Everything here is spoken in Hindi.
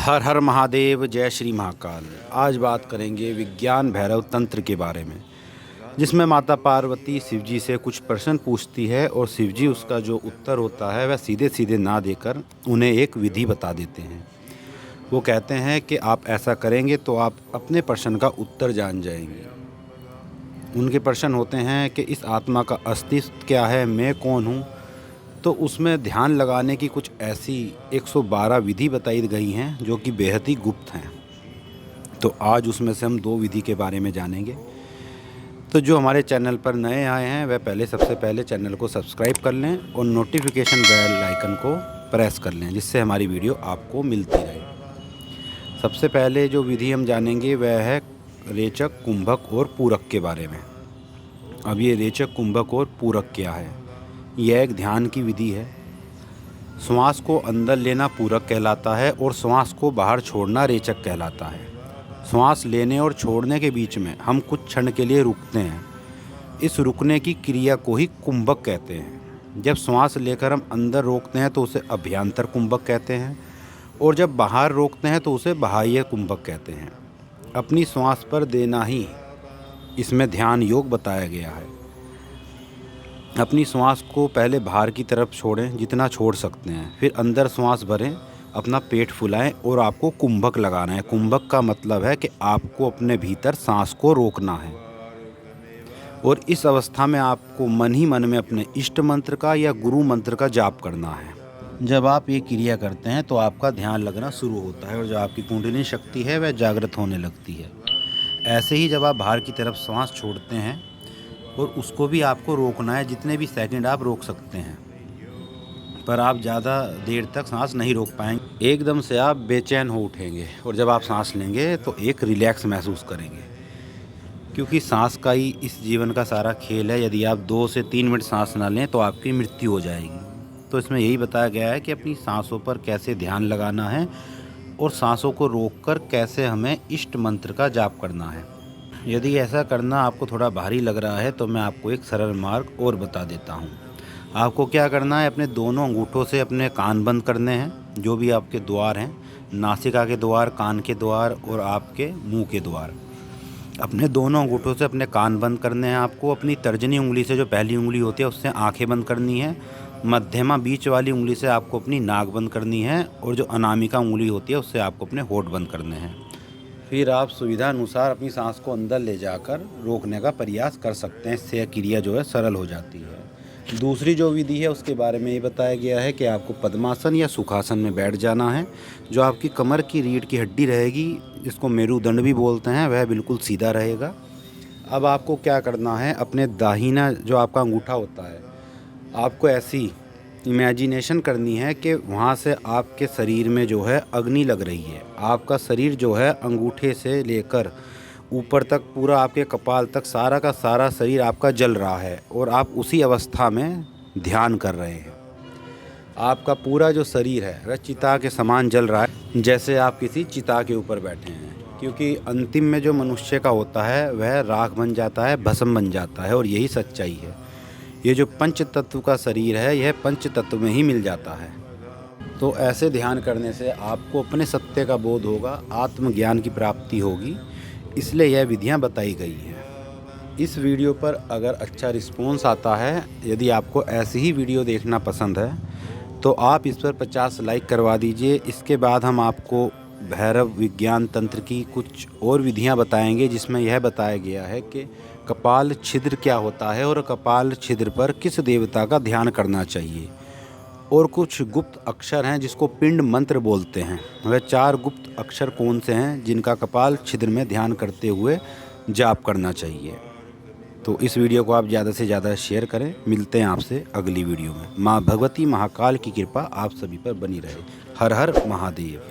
हर हर महादेव, जय श्री महाकाल। आज बात करेंगे विज्ञान भैरव तंत्र के बारे में, जिसमें माता पार्वती शिव जी से कुछ प्रश्न पूछती है और शिव जी उसका जो उत्तर होता है वह सीधे सीधे ना देकर उन्हें एक विधि बता देते हैं। वो कहते हैं कि आप ऐसा करेंगे तो आप अपने प्रश्न का उत्तर जान जाएंगे। उनके प्रश्न होते हैं कि इस आत्मा का अस्तित्व क्या है, मैं कौन हूँ। तो उसमें ध्यान लगाने की कुछ ऐसी 112 विधि बताई गई हैं जो कि बेहद ही गुप्त हैं। तो आज उसमें से हम 2 विधि के बारे में जानेंगे। तो जो हमारे चैनल पर नए आए हैं वह सबसे पहले चैनल को सब्सक्राइब कर लें और नोटिफिकेशन बेल आइकन को प्रेस कर लें, जिससे हमारी वीडियो आपको मिलती रहे। सबसे पहले जो विधि हम जानेंगे वह है रेचक, कुंभक और पूरक के बारे में। अब ये रेचक, कुंभक और पूरक क्या है? यह एक ध्यान की विधि है। श्वास को अंदर लेना पूरक कहलाता है और श्वास को बाहर छोड़ना रेचक कहलाता है। श्वास लेने और छोड़ने के बीच में हम कुछ क्षण के लिए रुकते हैं। इस रुकने की क्रिया को ही कुंभक कहते हैं। जब श्वास लेकर हम अंदर रोकते हैं तो उसे अभ्यंतर कुंभक कहते हैं और जब बाहर रोकते हैं तो उसे बाह्य कुंभक कहते हैं। अपनी श्वास पर देना ही इसमें ध्यान योग बताया गया है। अपनी श्वास को पहले बाहर की तरफ छोड़ें जितना छोड़ सकते हैं, फिर अंदर श्वास भरें, अपना पेट फुलाएं और आपको कुंभक लगाना है। कुंभक का मतलब है कि आपको अपने भीतर सांस को रोकना है और इस अवस्था में आपको मन ही मन में अपने इष्ट मंत्र का या गुरु मंत्र का जाप करना है। जब आप ये क्रिया करते हैं तो आपका ध्यान लगना शुरू होता है और जो आपकी कुंडलिनी शक्ति है वह जागृत होने लगती है। ऐसे ही जब आप बाहर की तरफ श्वास छोड़ते हैं और उसको भी आपको रोकना है, जितने भी सेकंड आप रोक सकते हैं, पर आप ज़्यादा देर तक सांस नहीं रोक पाएंगे। एकदम से आप बेचैन हो उठेंगे और जब आप सांस लेंगे तो एक रिलैक्स महसूस करेंगे, क्योंकि सांस का ही इस जीवन का सारा खेल है। यदि आप 2 से 3 मिनट सांस ना लें तो आपकी मृत्यु हो जाएगी। तो इसमें यही बताया गया है कि अपनी सांसों पर कैसे ध्यान लगाना है और सांसों को रोककर कैसे हमें इष्ट मंत्र का जाप करना है। यदि ऐसा करना आपको थोड़ा भारी लग रहा है तो मैं आपको एक सरल मार्ग और बता देता हूँ। आपको क्या करना है, अपने दोनों अंगूठों से अपने कान बंद करने हैं, जो भी आपके द्वार हैं, नासिका के द्वार, कान के द्वार और आपके मुंह के द्वार। अपने दोनों अंगूठों से अपने कान बंद करने हैं। आपको अपनी तर्जनी उंगली से, जो पहली उंगली होती है, उससे आँखें बंद करनी है। मध्यमा बीच वाली उंगली से आपको अपनी नाक बंद करनी है और जो अनामिका उंगली होती है उससे आपको अपने होंठ बंद करने हैं। फिर आप सुविधा अनुसार अपनी सांस को अंदर ले जाकर रोकने का प्रयास कर सकते हैं। इससे क्रिया जो है सरल हो जाती है। दूसरी जो विधि है उसके बारे में ये बताया गया है कि आपको पद्मासन या सुखासन में बैठ जाना है। जो आपकी कमर की रीढ़ की हड्डी रहेगी, जिसको मेरुदंड भी बोलते हैं, वह बिल्कुल सीधा रहेगा। अब आपको क्या करना है, अपने दाहिना जो आपका अंगूठा होता है, आपको ऐसी इमेजिनेशन करनी है कि वहाँ से आपके शरीर में जो है अग्नि लग रही है। आपका शरीर जो है अंगूठे से लेकर ऊपर तक, पूरा आपके कपाल तक, सारा का सारा शरीर आपका जल रहा है और आप उसी अवस्था में ध्यान कर रहे हैं। आपका पूरा जो शरीर है वह चिता के समान जल रहा है, जैसे आप किसी चिता के ऊपर बैठे हैं। क्योंकि अंतिम में जो मनुष्य का होता है वह राख बन जाता है, भस्म बन जाता है, और यही सच्चाई है। ये जो पंच तत्व का शरीर है यह पंच तत्व में ही मिल जाता है। तो ऐसे ध्यान करने से आपको अपने सत्य का बोध होगा, आत्मज्ञान की प्राप्ति होगी। इसलिए यह विधियां बताई गई हैं। इस वीडियो पर अगर अच्छा रिस्पॉन्स आता है, यदि आपको ऐसी ही वीडियो देखना पसंद है, तो आप इस पर 50 लाइक करवा दीजिए। इसके बाद हम आपको भैरव विज्ञान तंत्र की कुछ और विधियां बताएंगे, जिसमें यह बताया गया है कि कपाल छिद्र क्या होता है और कपाल छिद्र पर किस देवता का ध्यान करना चाहिए, और कुछ गुप्त अक्षर हैं जिसको पिंड मंत्र बोलते हैं। वह 4 गुप्त अक्षर कौन से हैं जिनका कपाल छिद्र में ध्यान करते हुए जाप करना चाहिए। तो इस वीडियो को आप ज़्यादा से ज़्यादा शेयर करें। मिलते हैं आपसे अगली वीडियो में। माँ भगवती महाकाल की कृपा आप सभी पर बनी रहे। हर हर महादेव।